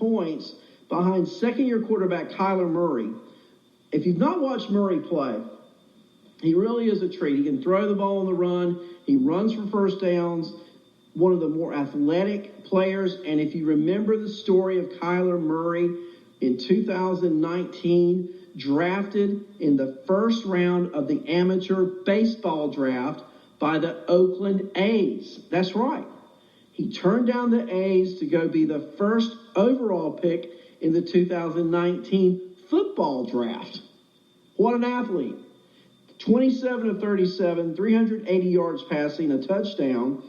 points behind second-year quarterback Kyler Murray. If you've not watched Murray play, he really is a treat. He can throw the ball on the run. He runs for first downs. One of the more athletic players. And if you remember the story of Kyler Murray in 2019, drafted in the first round of the amateur baseball draft by the Oakland A's. That's right. He turned down the A's to go be the first overall pick in the 2019 football draft. What an athlete. 27 of 37, 380 yards passing, a touchdown.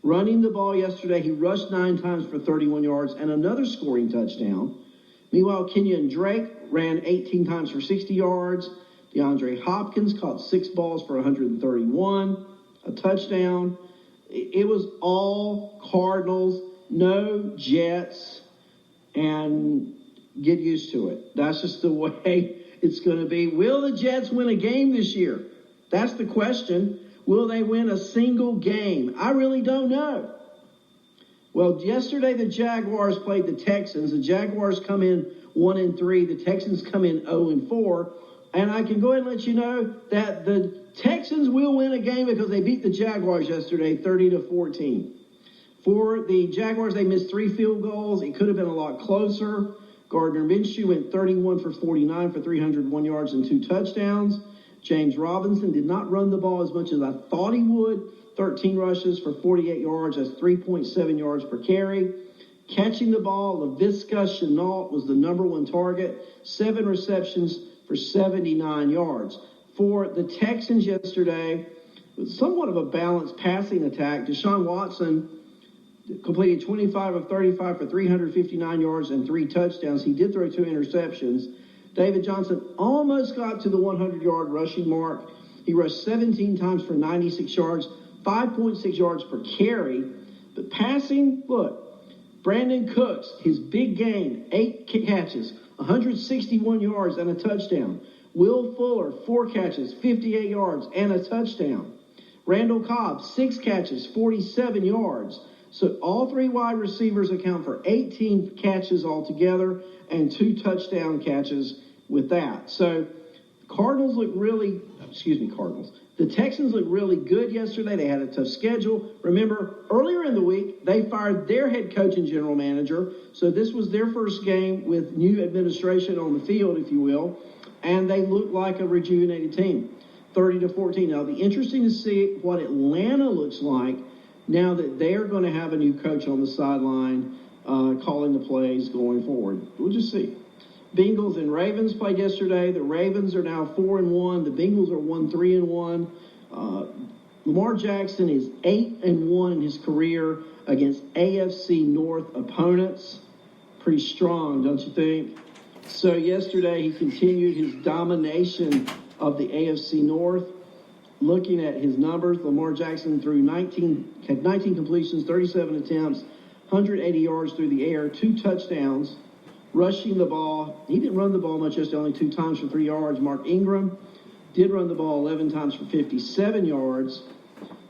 Running the ball yesterday, he rushed 9 times for 31 yards and another scoring touchdown. Meanwhile, Kenyon Drake ran 18 times for 60 yards. DeAndre Hopkins caught 6 balls for 131, a touchdown. It was all Cardinals, no Jets, and get used to it. That's just the way it's going to be. Will the Jets win a game this year? That's the question. Will they win a single game? I really don't know. Well, yesterday the Jaguars played the Texans. The Jaguars come in 1-3. The Texans come in 0-4. And I can go ahead and let you know that the Texans will win a game because they beat the Jaguars yesterday 30-14. For the Jaguars, they missed 3 field goals. It could have been a lot closer. Gardner Minshew went 31 for 49 for 301 yards and 2 touchdowns. James Robinson did not run the ball as much as I thought he would. 13 rushes for 48 yards. That's 3.7 yards per carry. Catching the ball, Laviska Shenault was the number 1 target. 7 receptions for 79 yards. For the Texans yesterday, it was somewhat of a balanced passing attack. Deshaun Watson completed 25 of 35 for 359 yards and 3 touchdowns. He did throw 2 interceptions. David Johnson almost got to the 100-yard rushing mark. He rushed 17 times for 96 yards, 5.6 yards per carry. But passing, look, Brandon Cooks, his big game, 8 catches, 161 yards and a touchdown. Will Fuller, 4 catches, 58 yards and a touchdown. Randall Cobb, 6 catches, 47 yards. So all 3 wide receivers account for 18 catches altogether and 2 touchdown catches with that. So Cardinals. The Texans looked really good yesterday. They had a tough schedule. Remember, earlier in the week, they fired their head coach and general manager. So this was their first game with new administration on the field, if you will. And they looked like a rejuvenated team, 30-14. Now, it'll be interesting to see what Atlanta looks like now that they're going to have a new coach on the sideline calling the plays going forward. We'll just see. Bengals and Ravens played yesterday. The Ravens are now 4-1. The Bengals are 3-1. Lamar Jackson is 8-1 in his career against AFC North opponents. Pretty strong, don't you think? So yesterday he continued his domination of the AFC North. Looking at his numbers, Lamar Jackson had 19 completions, 37 attempts, 180 yards through the air, 2 touchdowns. Rushing the ball, he didn't run the ball much yesterday, only 2 times for 3 yards. Mark Ingram did run the ball 11 times for 57 yards,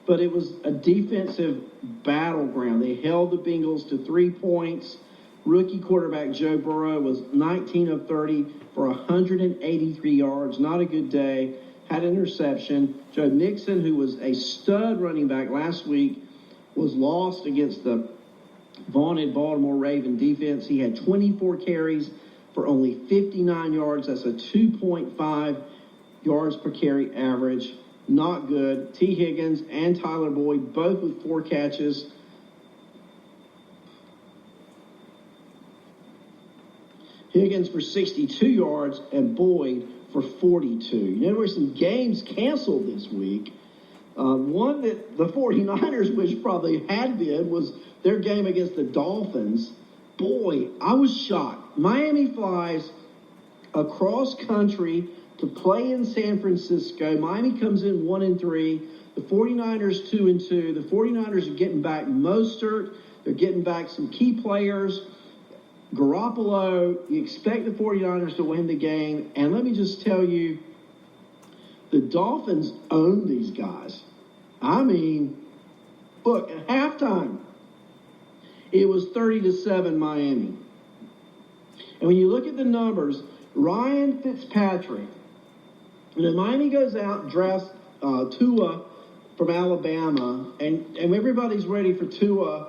but it was a defensive battleground. They held the Bengals to 3 points. Rookie quarterback Joe Burrow was 19 of 30 for 183 yards. Not a good day. Had an interception. Joe Mixon, who was a stud running back last week, was lost against the vaunted Baltimore Raven defense. He had 24 carries for only 59 yards. That's a 2.5 yards per carry average. Not good. T. Higgins and Tyler Boyd, both with 4 catches. Higgins for 62 yards and Boyd for 42. You know, there were some games canceled this week. One that the 49ers wish probably had been was their game against the Dolphins. Boy, I was shocked. Miami flies across country to play in San Francisco. Miami comes in 1-3. The 49ers 2-2. The 49ers are getting back Mostert. They're getting back some key players. Garoppolo, you expect the 49ers to win the game. And let me just tell you, the Dolphins own these guys. I mean, look, at halftime, it was 30-7 Miami. And when you look at the numbers, Ryan Fitzpatrick, and then Miami goes out and drafts Tua from Alabama, and everybody's ready for Tua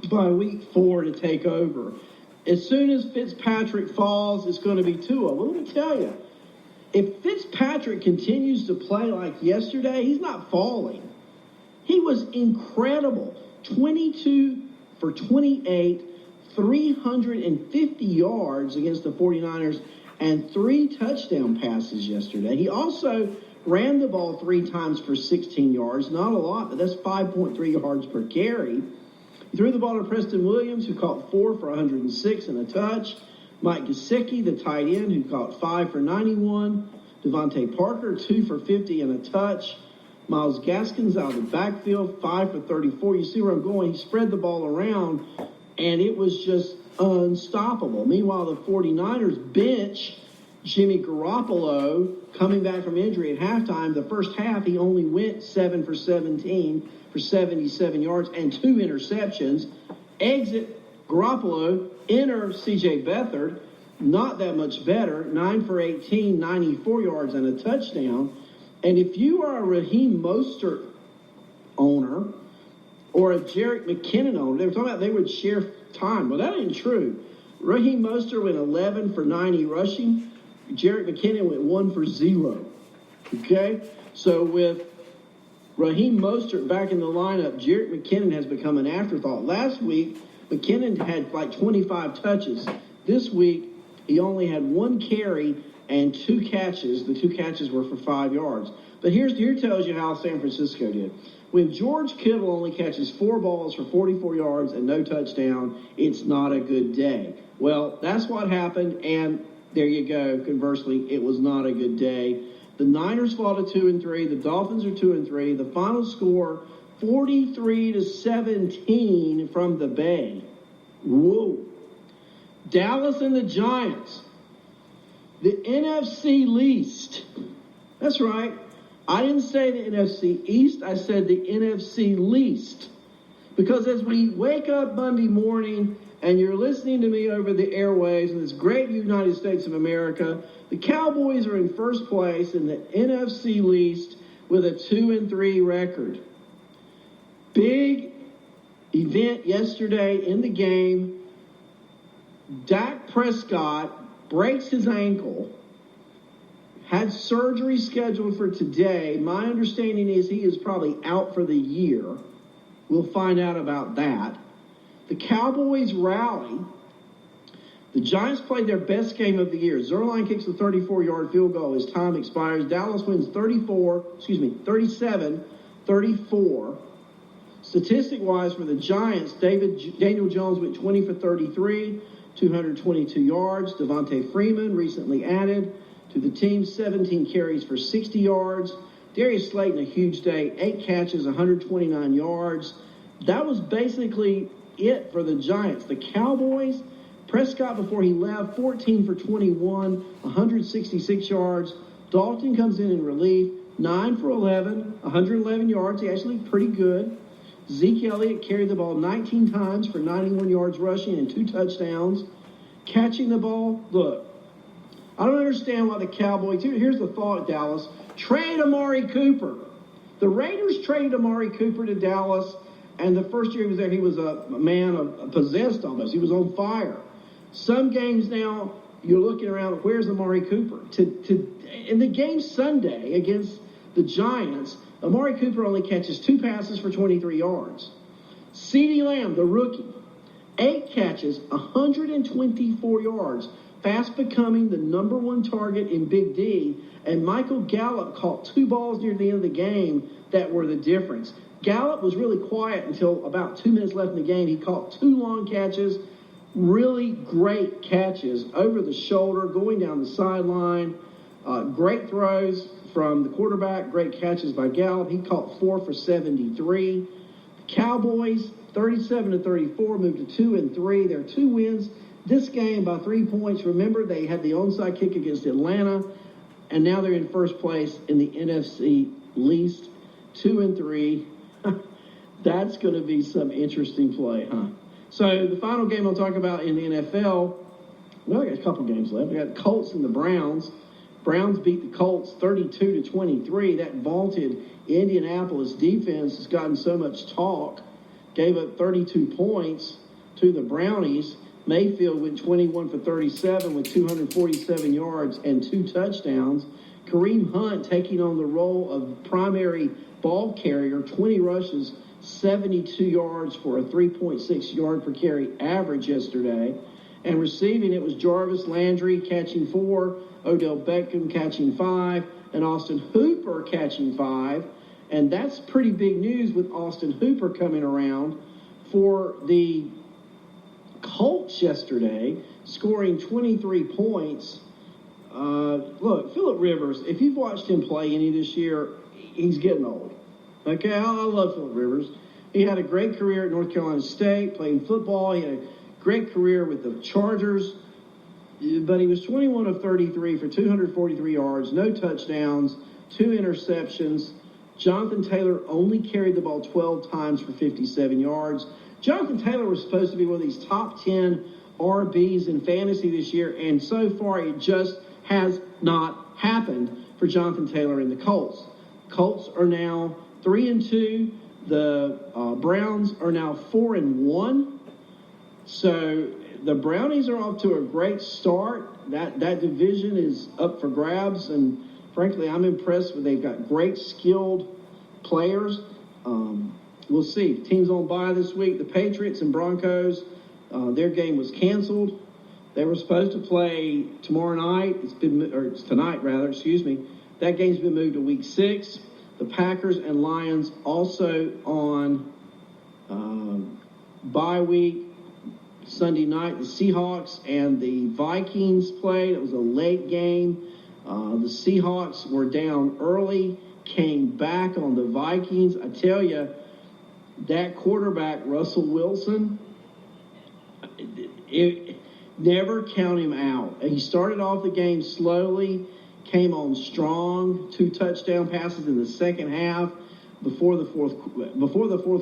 by week 4 to take over. As soon as Fitzpatrick falls, it's going to be Tua. Well, let me tell you, if Fitzpatrick continues to play like yesterday, he's not falling. He was incredible. 22 for 28, 350 yards against the 49ers, and 3 touchdown passes yesterday. He also ran the ball 3 times for 16 yards. Not a lot, but that's 5.3 yards per carry. He threw the ball to Preston Williams, who caught 4 for 106 and a touch. Mike Gesicki, the tight end, who caught 5 for 91. Devontae Parker, 2 for 50 and a touch. Myles Gaskins out of the backfield, 5 for 34. You see where I'm going? He spread the ball around, and it was just unstoppable. Meanwhile, the 49ers bench Jimmy Garoppolo coming back from injury at halftime. The first half, he only went 7 for 17 for 77 yards and 2 interceptions. Exit Garoppolo, enter C.J. Beathard, not that much better, 9 for 18, 94 yards and a touchdown. And if you are a Raheem Mostert owner or a Jerick McKinnon owner, they were talking about they would share time. Well, that ain't true. Raheem Mostert went 11 for 90 rushing. Jerick McKinnon went 1 for 0. Okay? So with Raheem Mostert back in the lineup, Jerick McKinnon has become an afterthought. Last week, McKinnon had like 25 touches. This week, he only had 1 carry and 2 catches. The 2 catches were for 5 yards. But here tells you how San Francisco did. When George Kittle only catches 4 balls for 44 yards and no touchdown, it's not a good day. Well, that's what happened, and there you go. Conversely, it was not a good day. The Niners fall to 2-3. The Dolphins are 2-3. The final score, 43-17 from the Bay. Whoa. Dallas and the Giants. The NFC least. That's right. I didn't say the NFC East. I said the NFC least. Because as we wake up Monday morning and you're listening to me over the airwaves in this great United States of America, the Cowboys are in first place in the NFC least with a 2-3 record. Big event yesterday in the game. Dak Prescott breaks his ankle, had surgery scheduled for today. My understanding is he is probably out for the year. We'll find out about that. The Cowboys rally. The Giants played their best game of the year. Zerline kicks a 34-yard field goal as time expires. Dallas wins 37-34. Statistic-wise for the Giants, Daniel Jones went 20 for 33, 222 yards. Devontae Freeman, recently added to the team, 17 carries for 60 yards. Darius Slayton, a huge day, 8 catches, 129 yards. That was basically it for the Giants. The Cowboys, Prescott before he left, 14 for 21, 166 yards. Dalton comes in relief, 9 for 11, 111 yards. He actually pretty good. Zeke Elliott carried the ball 19 times for 91 yards rushing and 2 touchdowns. Catching the ball, look, I don't understand why the Cowboys, here's the thought, Dallas, trade Amari Cooper. The Raiders traded Amari Cooper to Dallas, and the first year he was there, he was a man possessed almost. He was on fire. Some games now, you're looking around, where's Amari Cooper? In the game Sunday against the Giants, Amari Cooper only catches 2 passes for 23 yards. CeeDee Lamb, the rookie, 8 catches, 124 yards, fast becoming the number 1 target in Big D. And Michael Gallup caught 2 balls near the end of the game that were the difference. Gallup was really quiet until about 2 minutes left in the game. He caught 2 long catches, really great catches over the shoulder, going down the sideline. Great throws from the quarterback, great catches by Gallup. He caught 4 for 73. The Cowboys, 37-34, moved to 2-3. Their 2 wins this game by 3 points. Remember, they had the onside kick against Atlanta, and now they're in first place in the NFC least, 2-3. That's going to be some interesting play, huh? So the final game I'll talk about in the NFL, well, I got a couple games left. We got the Colts and the Browns. Browns beat the Colts 32-23. That vaunted Indianapolis defense has gotten so much talk. Gave up 32 points to the Brownies. Mayfield went 21 for 37 with 247 yards and 2 touchdowns. Kareem Hunt taking on the role of primary ball carrier, 20 rushes, 72 yards for a 3.6 yard per carry average yesterday. And receiving it was Jarvis Landry catching 4, Odell Beckham catching 5, and Austin Hooper catching 5. And that's pretty big news with Austin Hooper coming around for the Colts yesterday, scoring 23 points. Look, Phillip Rivers, if you've watched him play any this year, he's getting old. Okay, I love Phillip Rivers. He had a great career at North Carolina State, playing football. He had a great career with the Chargers. But he was 21 of 33 for 243 yards, no touchdowns, 2 interceptions. Jonathan Taylor only carried the ball 12 times for 57 yards. Jonathan Taylor was supposed to be one of these top 10 RBs in fantasy this year, and so far it just has not happened for Jonathan Taylor and the Colts. Colts are now 3-2. The Browns are now 4-1. So the Brownies are off to a great start. That division is up for grabs, and frankly, I'm impressed with. They've got great skilled players. We'll see. Teams on bye this week. The Patriots and Broncos, their game was canceled. They were supposed to play tomorrow night. It's tonight rather. Excuse me. That game's been moved to week 6. The Packers and Lions also on bye week. Sunday night, the Seahawks and the Vikings played. It was a late game. The Seahawks were down early, came back on the Vikings. I tell you, that quarterback, Russell Wilson, never count him out. He started off the game slowly, came on strong, 2 touchdown passes in the second half. Before the fourth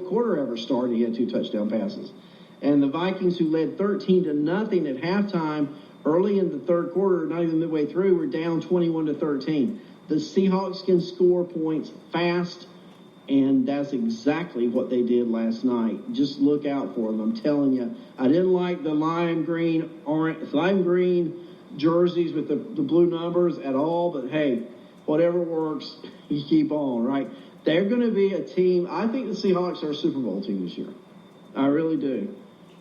quarter ever started, he had 2 touchdown passes. And the Vikings, who led 13-0 at halftime, early in the third quarter, not even midway through, were down 21-13. The Seahawks can score points fast, and that's exactly what they did last night. Just look out for them. I'm telling you, I didn't like the lime green jerseys with the blue numbers at all, but hey, whatever works, you keep on, right? They're going to be a team. I think the Seahawks are a Super Bowl team this year. I really do.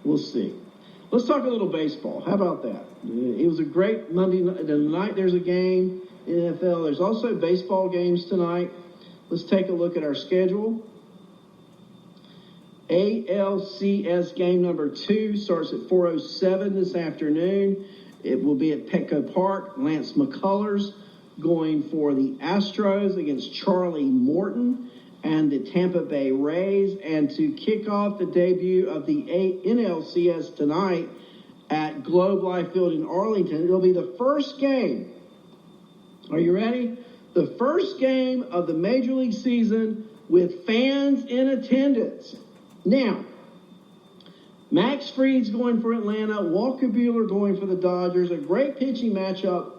We'll see. Let's talk a little baseball. How about that? It was a great Monday night. Tonight there's a game in the NFL. There's also baseball games tonight. Let's take a look at our schedule. ALCS game number 2 starts at 4:07 this afternoon. It will be at Petco Park. Lance McCullers going for the Astros against Charlie Morton and the Tampa Bay Rays. And to kick off the debut of the NLCS tonight at Globe Life Field in Arlington, it'll be the first game. Are you ready? The first game of the Major League season with fans in attendance. Now, Max Fried's going for Atlanta. Walker Buehler going for the Dodgers. A great pitching matchup.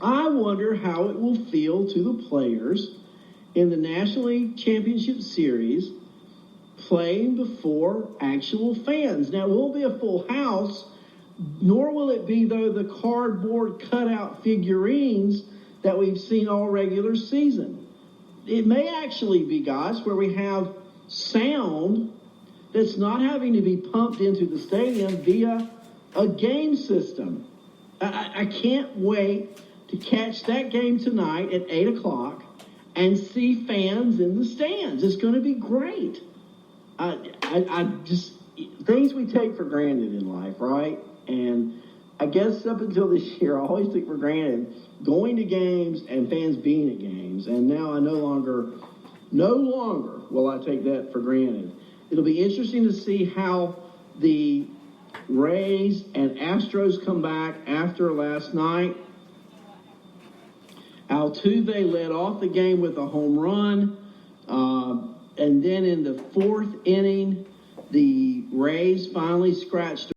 I wonder how it will feel to the players in the National League Championship Series playing before actual fans. Now, it won't be a full house, nor will it be, though, the cardboard cutout figurines that we've seen all regular season. It may actually be, guys, where we have sound that's not having to be pumped into the stadium via a game system. I can't wait to catch that game tonight at 8 o'clock and see fans in the stands. It's going to be great. I just, things we take for granted in life, right? And I guess up until this year, I always took for granted going to games and fans being at games. And now I no longer will I take that for granted. It'll be interesting to see how the Rays and Astros come back after last night. Altuve led off the game with a home run. And then in the 4th inning, The Rays finally scratched